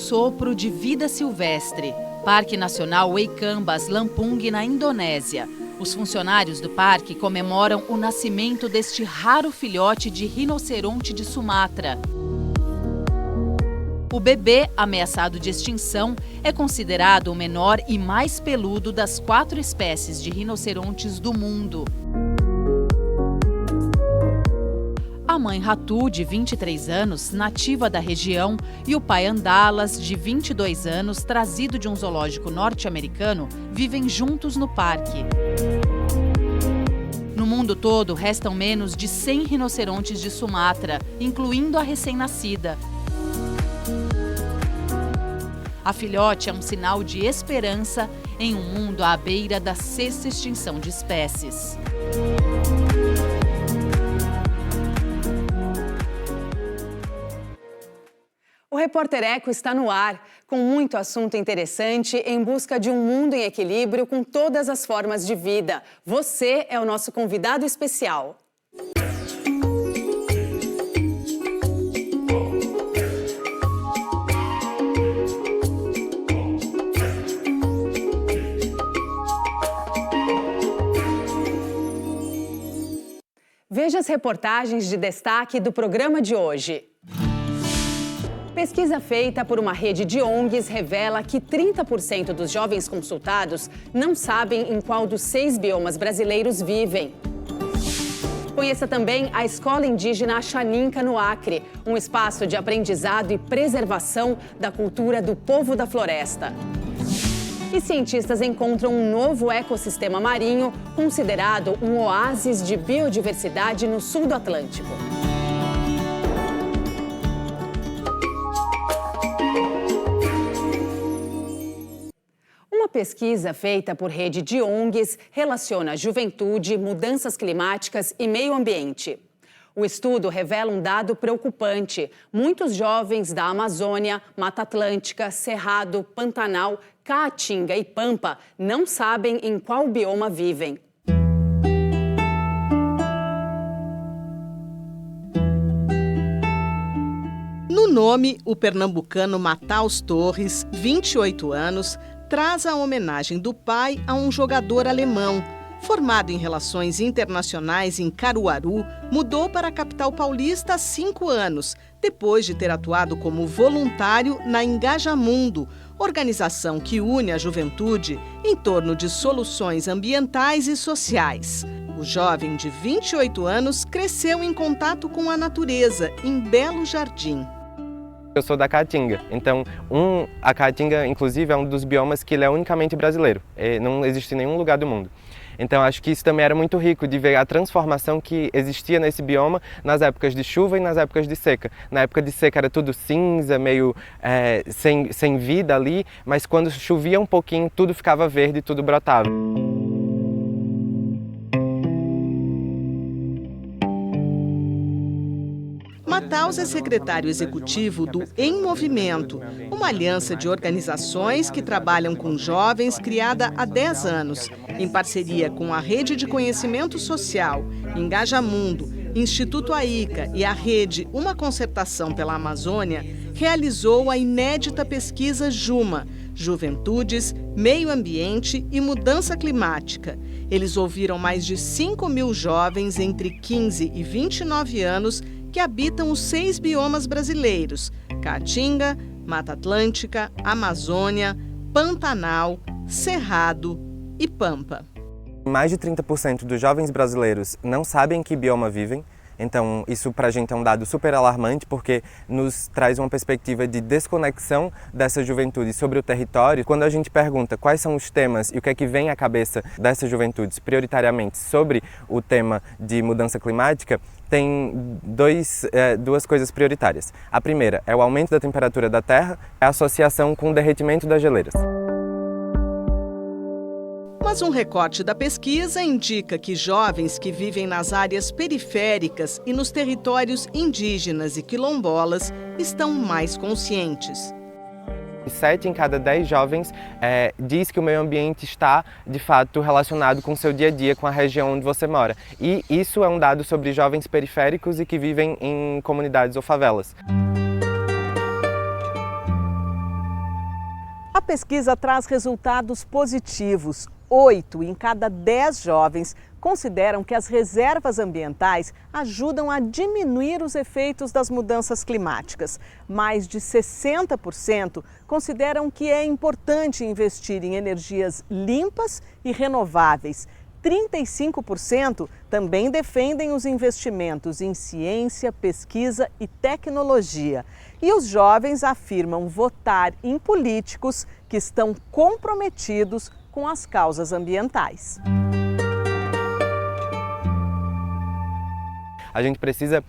sopro de vida silvestre. Parque Nacional Waikambas Lampung, na Indonésia. Os funcionários do parque comemoram o nascimento deste raro filhote de rinoceronte de Sumatra. O bebê, ameaçado de extinção, é considerado o menor e mais peludo das 4 espécies de rinocerontes do mundo. A mãe Ratu, de 23 anos, nativa da região, e o pai Andalas, de 22 anos, trazido de um zoológico norte-americano, vivem juntos no parque. No mundo todo, restam menos de 100 rinocerontes de Sumatra, incluindo a recém-nascida. A filhote é um sinal de esperança em um mundo à beira da 6ª extinção de espécies. O Repórter Eco está no ar, com muito assunto interessante, em busca de um mundo em equilíbrio com todas as formas de vida. Você é o nosso convidado especial. Veja as reportagens de destaque do programa de hoje. Pesquisa feita por uma rede de ONGs revela que 30% dos jovens consultados não sabem em qual dos 6 biomas brasileiros vivem. Conheça também a Escola Indígena Axaninca, no Acre, um espaço de aprendizado e preservação da cultura do povo da floresta. E cientistas encontram um novo ecossistema marinho, considerado um oásis de biodiversidade no sul do Atlântico. Uma pesquisa feita por rede de ONGs relaciona juventude, mudanças climáticas e meio ambiente. O estudo revela um dado preocupante. Muitos jovens da Amazônia, Mata Atlântica, Cerrado, Pantanal, Caatinga e Pampa não sabem em qual bioma vivem. No nome, o pernambucano Matheus Torres, 28 anos, traz a homenagem do pai a um jogador alemão. Formado em Relações Internacionais em Caruaru, mudou para a capital paulista há 5 anos, depois de ter atuado como voluntário na Engajamundo, organização que une a juventude em torno de soluções ambientais e sociais. O jovem de 28 anos cresceu em contato com a natureza, em Belo Jardim. Eu sou da Caatinga, então a Caatinga, inclusive, é um dos biomas que ele é unicamente brasileiro, não existe em nenhum lugar do mundo. Então acho que isso também era muito rico de ver a transformação que existia nesse bioma nas épocas de chuva e nas épocas de seca. Na época de seca era tudo cinza, meio sem vida ali, mas quando chovia um pouquinho tudo ficava verde e tudo brotava. Matheus é secretário executivo do Em Movimento, uma aliança de organizações que trabalham com jovens criada há 10 anos, em parceria com a Rede de Conhecimento Social, Engajamundo, Instituto AICA e a Rede Uma Concertação pela Amazônia, realizou a inédita pesquisa JUMA, Juventudes, Meio Ambiente e Mudança Climática. Eles ouviram mais de 5.000 jovens entre 15 e 29 anos que habitam os 6 biomas brasileiros: Caatinga, Mata Atlântica, Amazônia, Pantanal, Cerrado e Pampa. Mais de 30% dos jovens brasileiros não sabem em que bioma vivem. Então, isso para a gente é um dado super alarmante, porque nos traz uma perspectiva de desconexão dessa juventude sobre o território. Quando a gente pergunta quais são os temas e o que é que vem à cabeça dessas juventudes prioritariamente sobre o tema de mudança climática, tem duas coisas prioritárias. A primeira é o aumento da temperatura da Terra, a associação com o derretimento das geleiras. Mas um recorte da pesquisa indica que jovens que vivem nas áreas periféricas e nos territórios indígenas e quilombolas estão mais conscientes. 7 em cada 10 jovens diz que o meio ambiente está, de fato, relacionado com o seu dia a dia, com a região onde você mora. E isso é um dado sobre jovens periféricos e que vivem em comunidades ou favelas. pesquisa traz resultados positivos. 8 em cada 10 jovens consideram que as reservas ambientais ajudam a diminuir os efeitos das mudanças climáticas. Mais de 60% consideram que é importante investir em energias limpas e renováveis. 35% também defendem os investimentos em ciência, pesquisa e tecnologia. E os jovens afirmam votar em políticos que estão comprometidos com as causas ambientais. A gente precisa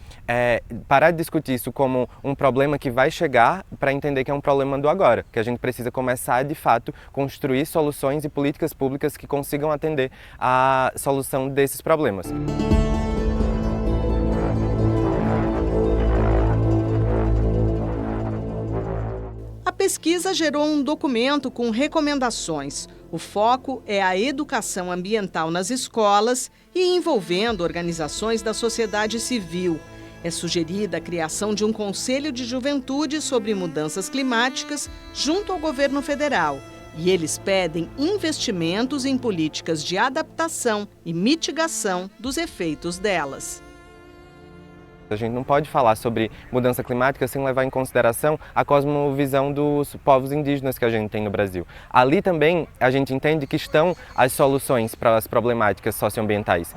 parar de discutir isso como um problema que vai chegar para entender que é um problema do agora, que a gente precisa começar, de fato, construir soluções e políticas públicas que consigam atender à solução desses problemas. A pesquisa gerou um documento com recomendações. O foco é a educação ambiental nas escolas e envolvendo organizações da sociedade civil. É sugerida a criação de um Conselho de Juventude sobre mudanças climáticas junto ao governo federal. E eles pedem investimentos em políticas de adaptação e mitigação dos efeitos delas. A gente não pode falar sobre mudança climática sem levar em consideração a cosmovisão dos povos indígenas que a gente tem no Brasil. Ali também a gente entende que estão as soluções para as problemáticas socioambientais.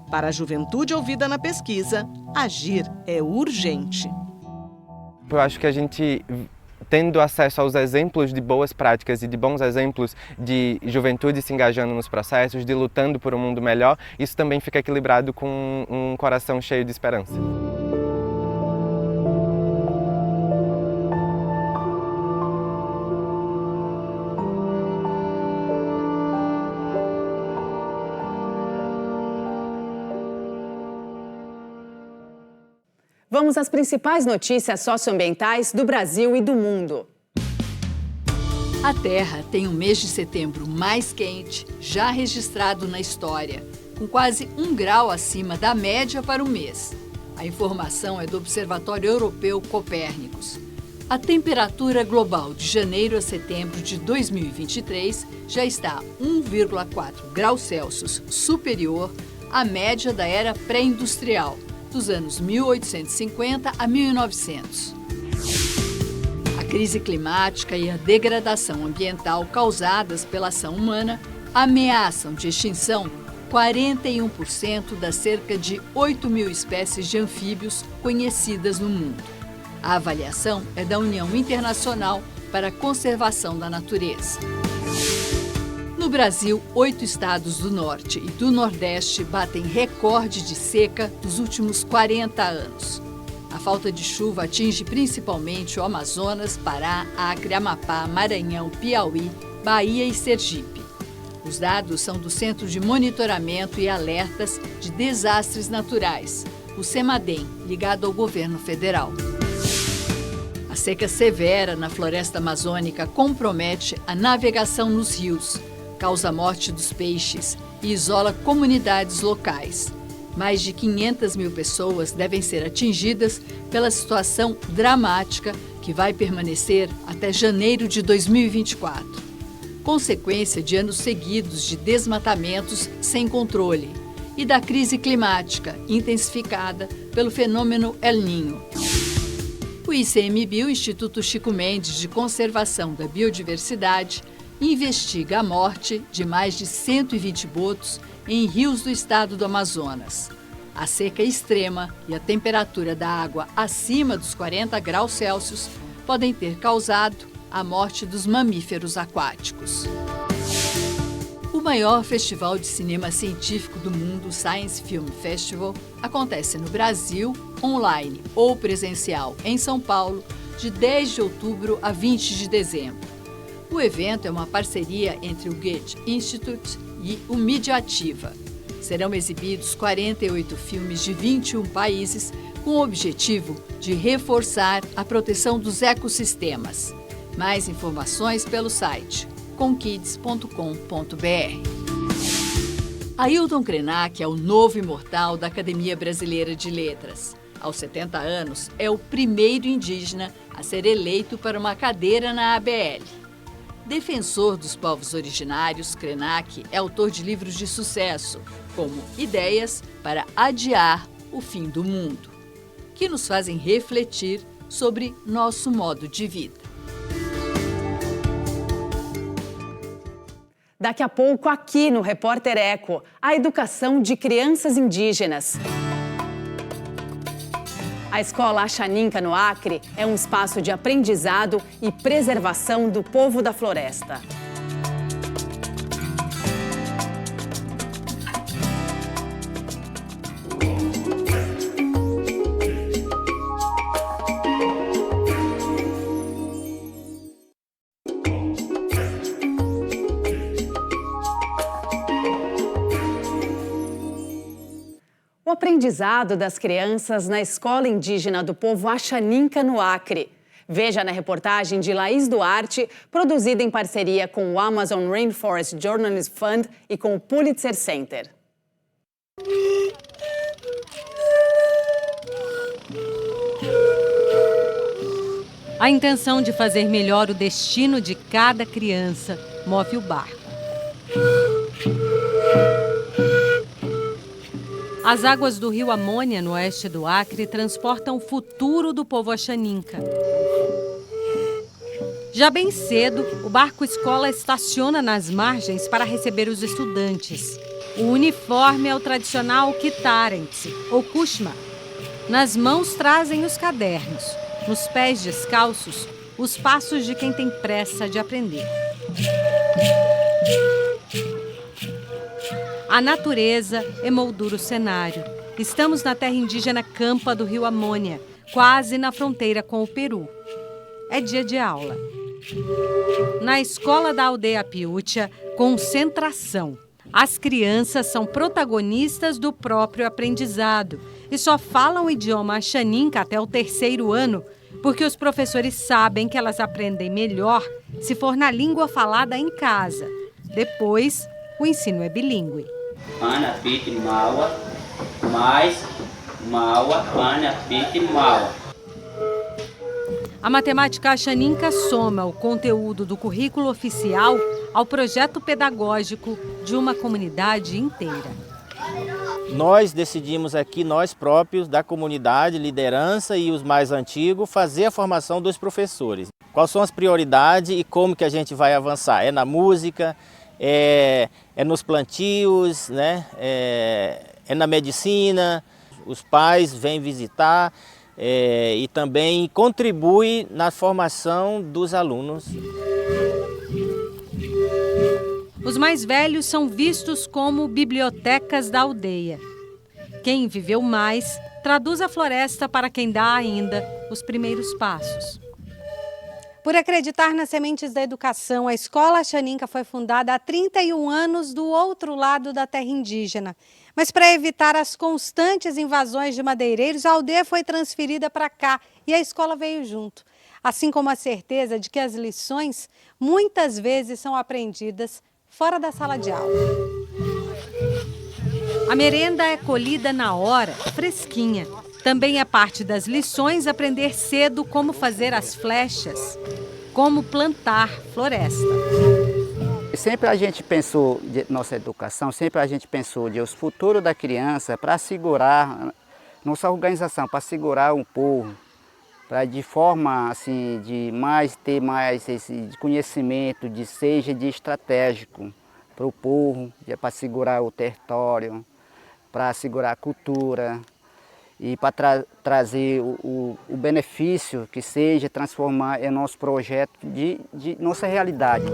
Para a juventude ouvida na pesquisa, agir é urgente. Eu acho que a gente, tendo acesso aos exemplos de boas práticas e de bons exemplos de juventude se engajando nos processos, de lutando por um mundo melhor, isso também fica equilibrado com um coração cheio de esperança. Vamos às principais notícias socioambientais do Brasil e do mundo. A Terra tem um mês de setembro mais quente já registrado na história, com quase 1 grau acima da média para o mês. A informação é do Observatório Europeu Copérnicos. A temperatura global de janeiro a setembro de 2023 já está 1,4 graus Celsius superior à média da era pré-industrial, dos anos 1850 a 1900. A crise climática e a degradação ambiental causadas pela ação humana ameaçam de extinção 41% das cerca de 8.000 espécies de anfíbios conhecidas no mundo. A avaliação é da União Internacional para a Conservação da Natureza. No Brasil, 8 estados do Norte e do Nordeste batem recorde de seca nos últimos 40 anos. A falta de chuva atinge principalmente o Amazonas, Pará, Acre, Amapá, Maranhão, Piauí, Bahia e Sergipe. Os dados são do Centro de Monitoramento e Alertas de Desastres Naturais, o CEMADEM, ligado ao governo federal. A seca severa na floresta amazônica compromete a navegação nos rios, causa a morte dos peixes e isola comunidades locais. Mais de 500 mil pessoas devem ser atingidas pela situação dramática que vai permanecer até janeiro de 2024. Consequência de anos seguidos de desmatamentos sem controle e da crise climática intensificada pelo fenômeno El Niño. O ICMBio, Instituto Chico Mendes de Conservação da Biodiversidade, investiga a morte de mais de 120 botos em rios do estado do Amazonas. A seca extrema e a temperatura da água acima dos 40 graus Celsius podem ter causado a morte dos mamíferos aquáticos. O maior festival de cinema científico do mundo, Science Film Festival, acontece no Brasil, online ou presencial em São Paulo, de 10 de outubro a 20 de dezembro. O evento é uma parceria entre o Goethe Institute e o Mediativa. Serão exibidos 48 filmes de 21 países com o objetivo de reforçar a proteção dos ecossistemas. Mais informações pelo site comkids.com.br. Ailton Krenak é o novo imortal da Academia Brasileira de Letras. Aos 70 anos, é o primeiro indígena a ser eleito para uma cadeira na ABL. Defensor dos povos originários, Krenak é autor de livros de sucesso, como Ideias para Adiar o Fim do Mundo, que nos fazem refletir sobre nosso modo de vida. Daqui a pouco, aqui no Repórter Eco, a educação de crianças indígenas. A Escola Axaninca, no Acre, é um espaço de aprendizado e preservação do povo da floresta. O aprendizado das crianças na Escola Indígena do Povo Axaninca, no Acre. Veja na reportagem de Laís Duarte, produzida em parceria com o Amazon Rainforest Journalism Fund e com o Pulitzer Center. A intenção de fazer melhor o destino de cada criança move o barco. As águas do rio Amônia, no oeste do Acre, transportam o futuro do povo Axaninca. Já bem cedo, o barco-escola estaciona nas margens para receber os estudantes. O uniforme é o tradicional Kitarentse, ou Kushma. Nas mãos trazem os cadernos. Nos pés descalços, os passos de quem tem pressa de aprender. A natureza emoldura o cenário. Estamos na terra indígena Campa do rio Amônia, quase na fronteira com o Peru. É dia de aula. Na escola da aldeia Piútia, concentração. As crianças são protagonistas do próprio aprendizado e só falam o idioma Axaninca até o 3º ano, porque os professores sabem que elas aprendem melhor se for na língua falada em casa. Depois, o ensino é bilíngue. Ana piti maua, mais maua, ana piti maua. A matemática Axaninca soma o conteúdo do currículo oficial ao projeto pedagógico de uma comunidade inteira. Nós decidimos aqui, nós próprios, da comunidade, liderança e os mais antigos, fazer a formação dos professores. Quais são as prioridades e como que a gente vai avançar? É na música, é nos plantios, né? É na medicina. Os pais vêm visitar e também contribuem na formação dos alunos. Os mais velhos são vistos como bibliotecas da aldeia. Quem viveu mais traduz a floresta para quem dá ainda os primeiros passos. Por acreditar nas sementes da educação, a Escola Axaninca foi fundada há 31 anos do outro lado da terra indígena. Mas para evitar as constantes invasões de madeireiros, a aldeia foi transferida para cá e a escola veio junto. Assim como a certeza de que as lições muitas vezes são aprendidas fora da sala de aula. A merenda é colhida na hora, fresquinha. Também é parte das lições aprender cedo como fazer as flechas, como plantar floresta. Sempre a gente pensou, de nossa educação, sempre a gente pensou de os futuros da criança para segurar, nossa organização, para segurar o povo, para de forma assim, de ter mais esse conhecimento, seja de estratégico para o povo, para segurar o território, para segurar a cultura e para trazer o benefício que seja transformar em nosso projeto de nossa realidade.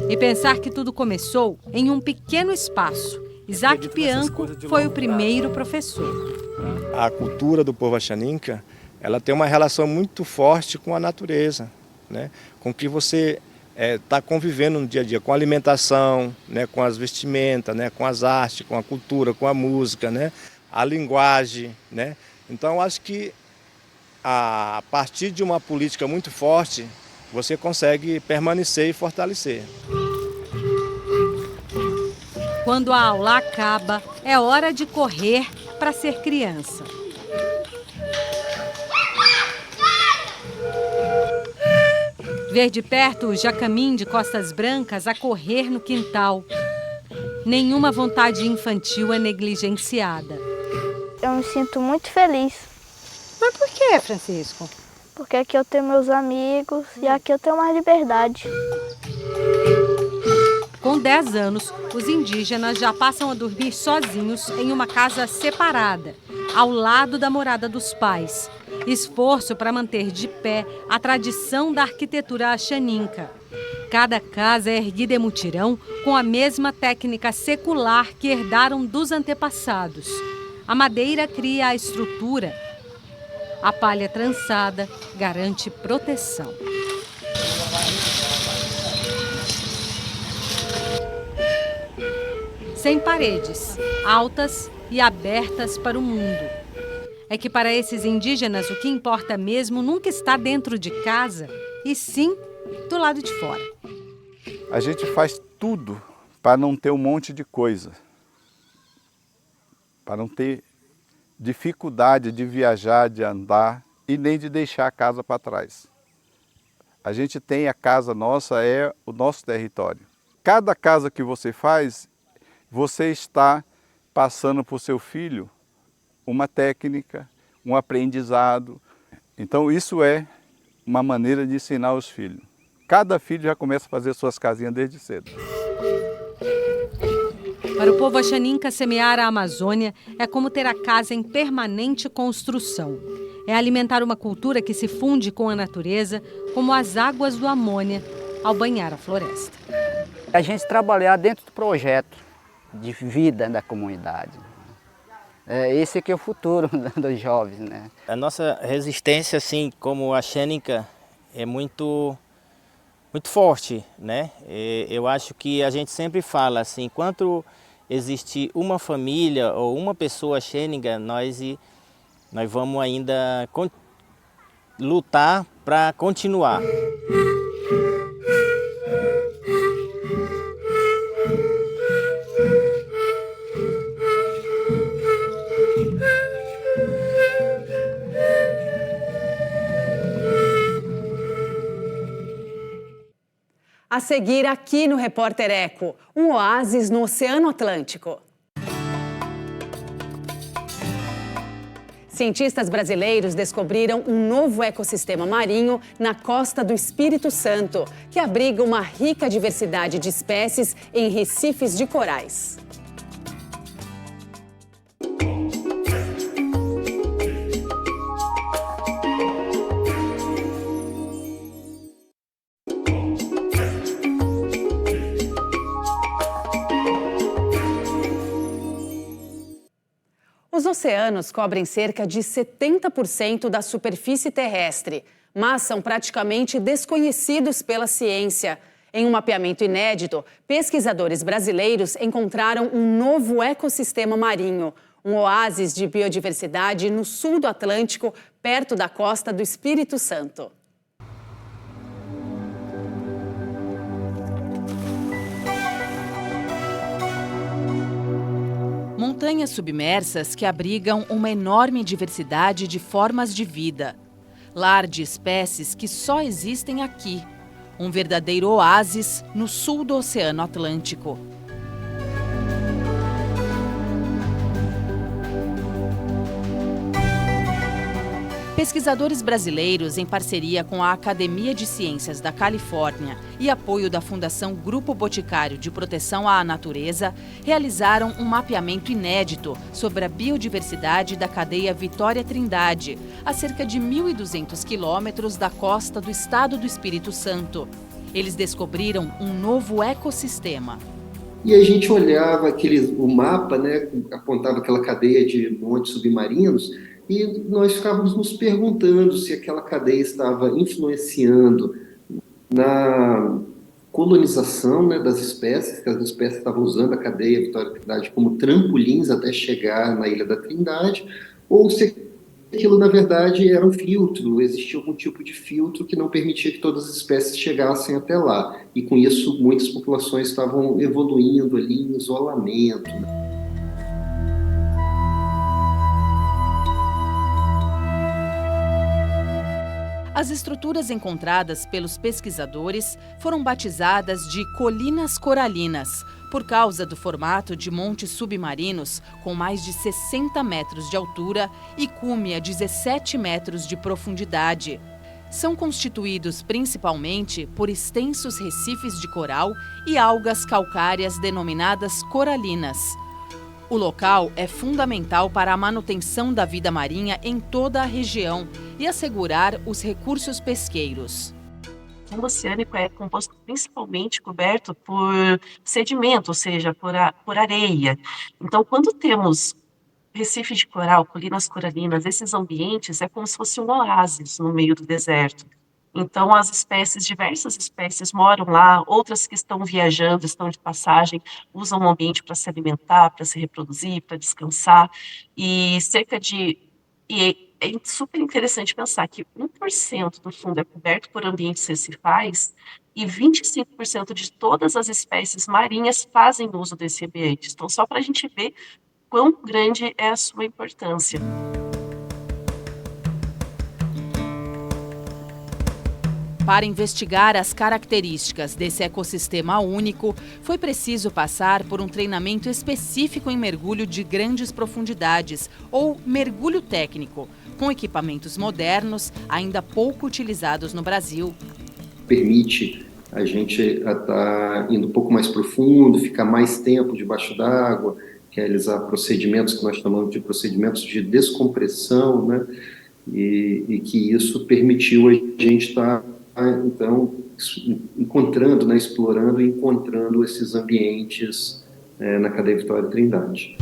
E pensar que tudo começou em um pequeno espaço. Isaac Pianco foi o primeiro professor. A cultura do povo Axaninca, ela tem uma relação muito forte com a natureza, né? Com o que você está convivendo no dia a dia, com a alimentação, né? Com as vestimentas, né? Com as artes, com a cultura, com a música, né? A linguagem, né? Então, eu acho que a partir de uma política muito forte, você consegue permanecer e fortalecer. Quando a aula acaba, é hora de correr para ser criança. Ver de perto o Jacamim de costas brancas a correr no quintal. Nenhuma vontade infantil é negligenciada. Eu me sinto muito feliz. Mas por que, Francisco? Porque aqui eu tenho meus amigos e aqui eu tenho mais liberdade. Com 10 anos, os indígenas já passam a dormir sozinhos em uma casa separada, ao lado da morada dos pais. Esforço para manter de pé a tradição da arquitetura axaninca. Cada casa é erguida em mutirão com a mesma técnica secular que herdaram dos antepassados. A madeira cria a estrutura. A palha trançada garante proteção. Sem paredes, altas e abertas para o mundo. É que para esses indígenas o que importa mesmo nunca está dentro de casa, e sim do lado de fora. A gente faz tudo para não ter um monte de coisa, para não ter dificuldade de viajar, de andar e nem de deixar a casa para trás. A gente tem a casa nossa, é o nosso território. Cada casa que você faz, você está passando para o seu filho uma técnica, um aprendizado. Então isso é uma maneira de ensinar os filhos. Cada filho já começa a fazer suas casinhas desde cedo. Para o povo axaninca, semear a Amazônia é como ter a casa em permanente construção. É alimentar uma cultura que se funde com a natureza, como as águas do Amônia ao banhar a floresta. A gente trabalhar dentro do projeto de vida da comunidade. Esse aqui é o futuro dos jovens, né? A nossa resistência, assim, como axaninca, é muito forte, né? Eu acho que a gente sempre fala assim, enquanto existir uma família ou uma pessoa axaninca, nós vamos ainda lutar para continuar. A seguir aqui no Repórter Eco, um oásis no Oceano Atlântico. Cientistas brasileiros descobriram um novo ecossistema marinho na costa do Espírito Santo, que abriga uma rica diversidade de espécies em recifes de corais. Os oceanos cobrem cerca de 70% da superfície terrestre, mas são praticamente desconhecidos pela ciência. Em um mapeamento inédito, pesquisadores brasileiros encontraram um novo ecossistema marinho, um oásis de biodiversidade no sul do Atlântico, perto da costa do Espírito Santo. Montanhas submersas que abrigam uma enorme diversidade de formas de vida. Lar de espécies que só existem aqui. Um verdadeiro oásis no sul do Oceano Atlântico. Pesquisadores brasileiros, em parceria com a Academia de Ciências da Califórnia e apoio da Fundação Grupo Boticário de Proteção à Natureza, realizaram um mapeamento inédito sobre a biodiversidade da cadeia Vitória Trindade, a cerca de 1.200 quilômetros da costa do estado do Espírito Santo. Eles descobriram um novo ecossistema. E a gente olhava o mapa, né, apontava aquela cadeia de montes submarinos, e nós ficávamos nos perguntando se aquela cadeia estava influenciando na colonização, né, das espécies, que as espécies estavam usando a cadeia Vitória Trindade como trampolins até chegar na Ilha da Trindade, ou se aquilo, na verdade, era um filtro, existia algum tipo de filtro que não permitia que todas as espécies chegassem até lá. E com isso, muitas populações estavam evoluindo ali em isolamento. As estruturas encontradas pelos pesquisadores foram batizadas de colinas coralinas, por causa do formato de montes submarinos com mais de 60 metros de altura e cume a 17 metros de profundidade. São constituídos principalmente por extensos recifes de coral e algas calcárias denominadas coralinas. O local é fundamental para a manutenção da vida marinha em toda a região e assegurar os recursos pesqueiros. O fundo oceânico é composto principalmente coberto por sedimento, ou seja, por areia. Então, quando temos recife de coral, colinas coralinas, esses ambientes é como se fosse um oásis no meio do deserto. Então, as espécies, diversas espécies moram lá, outras que estão viajando, estão de passagem, usam o ambiente para se alimentar, para se reproduzir, para descansar. E é super interessante pensar que 1% do fundo é coberto por ambientes recifais e 25% de todas as espécies marinhas fazem uso desse ambiente. Então, só para a gente ver quão grande é a sua importância. Para investigar as características desse ecossistema único, foi preciso passar por um treinamento específico em mergulho de grandes profundidades, ou mergulho técnico, com equipamentos modernos, ainda pouco utilizados no Brasil. Permite a gente estar indo um pouco mais profundo, ficar mais tempo debaixo d'água, realizar procedimentos que nós chamamos de procedimentos de descompressão, né? E que isso permitiu a gente estar então encontrando, né, explorando e encontrando esses ambientes na cadeia Vitória Trindade.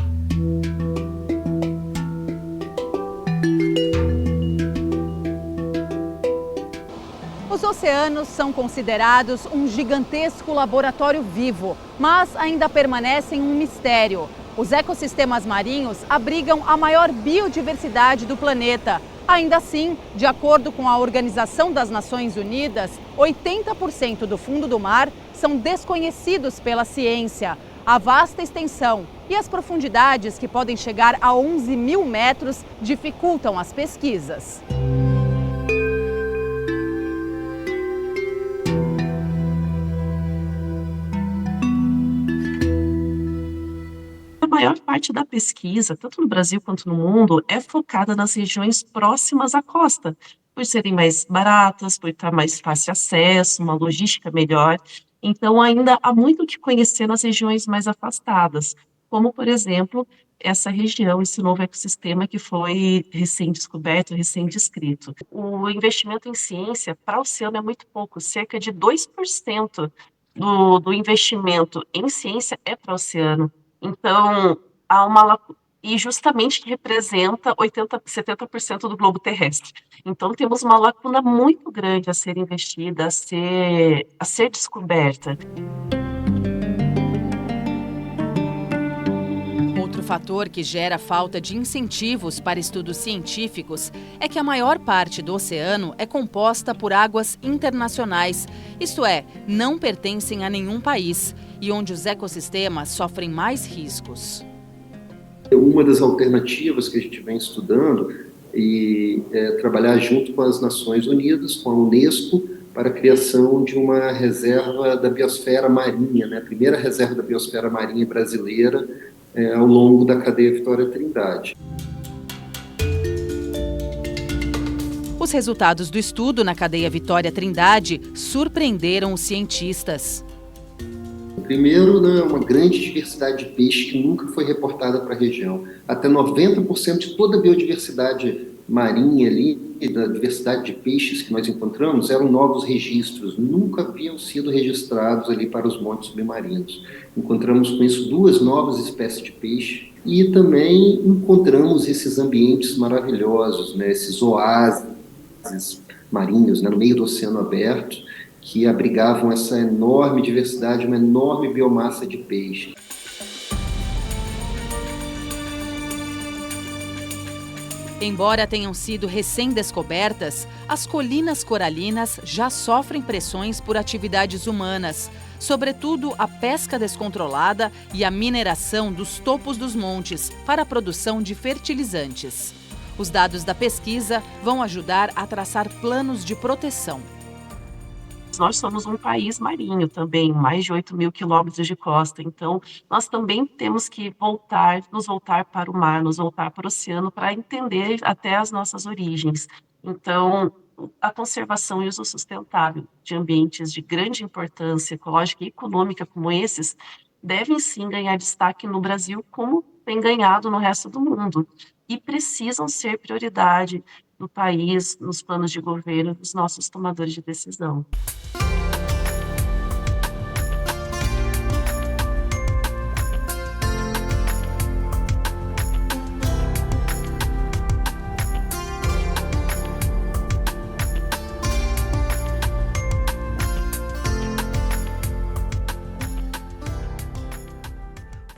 Os oceanos são considerados um gigantesco laboratório vivo, mas ainda permanecem um mistério. Os ecossistemas marinhos abrigam a maior biodiversidade do planeta. Ainda assim, de acordo com a Organização das Nações Unidas, 80% do fundo do mar são desconhecidos pela ciência. A vasta extensão e as profundidades, que podem chegar a 11 mil metros, dificultam as pesquisas. A maior parte da pesquisa, tanto no Brasil quanto no mundo, é focada nas regiões próximas à costa, por serem mais baratas, por estar mais fácil acesso, uma logística melhor. Então, ainda há muito o que conhecer nas regiões mais afastadas, como, por exemplo, essa região, esse novo ecossistema que foi recém-descoberto, recém-descrito. O investimento em ciência para o oceano é muito pouco, cerca de 2% do investimento em ciência é para o oceano. Então, há uma lacuna, e justamente que representa 70% do globo terrestre. Então, temos uma lacuna muito grande a ser investida, a ser descoberta. Outro fator que gera falta de incentivos para estudos científicos é que a maior parte do oceano é composta por águas internacionais, isto é, não pertencem a nenhum país, e onde os ecossistemas sofrem mais riscos. Uma das alternativas que a gente vem estudando é trabalhar junto com as Nações Unidas, com a Unesco, para a criação de uma reserva da biosfera marinha, né? A primeira reserva da biosfera marinha brasileira ao longo da cadeia Vitória Trindade. Os resultados do estudo na cadeia Vitória Trindade surpreenderam os cientistas. Primeiro, né, uma grande diversidade de peixe que nunca foi reportada para a região. Até 90% de toda a biodiversidade marinha ali, da diversidade de peixes que nós encontramos, eram novos registros, nunca haviam sido registrados ali para os montes submarinos. Encontramos com isso 2 novas espécies de peixe e também encontramos esses ambientes maravilhosos, né, esses oásis marinhos, né, no meio do oceano aberto, que abrigavam essa enorme diversidade, uma enorme biomassa de peixe. Embora tenham sido recém-descobertas, as colinas coralinas já sofrem pressões por atividades humanas, sobretudo a pesca descontrolada e a mineração dos topos dos montes para a produção de fertilizantes. Os dados da pesquisa vão ajudar a traçar planos de proteção. Nós somos um país marinho também, mais de 8 mil quilômetros de costa, então nós também temos que nos voltar para o mar, nos voltar para o oceano para entender até as nossas origens. Então, a conservação e uso sustentável de ambientes de grande importância ecológica e econômica como esses devem sim ganhar destaque no Brasil como tem ganhado no resto do mundo e precisam ser prioridade no país, nos planos de governo dos nossos tomadores de decisão.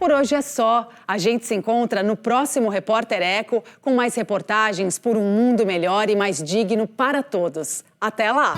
Por hoje é só. A gente se encontra no próximo Repórter Eco com mais reportagens por um mundo melhor e mais digno para todos. Até lá!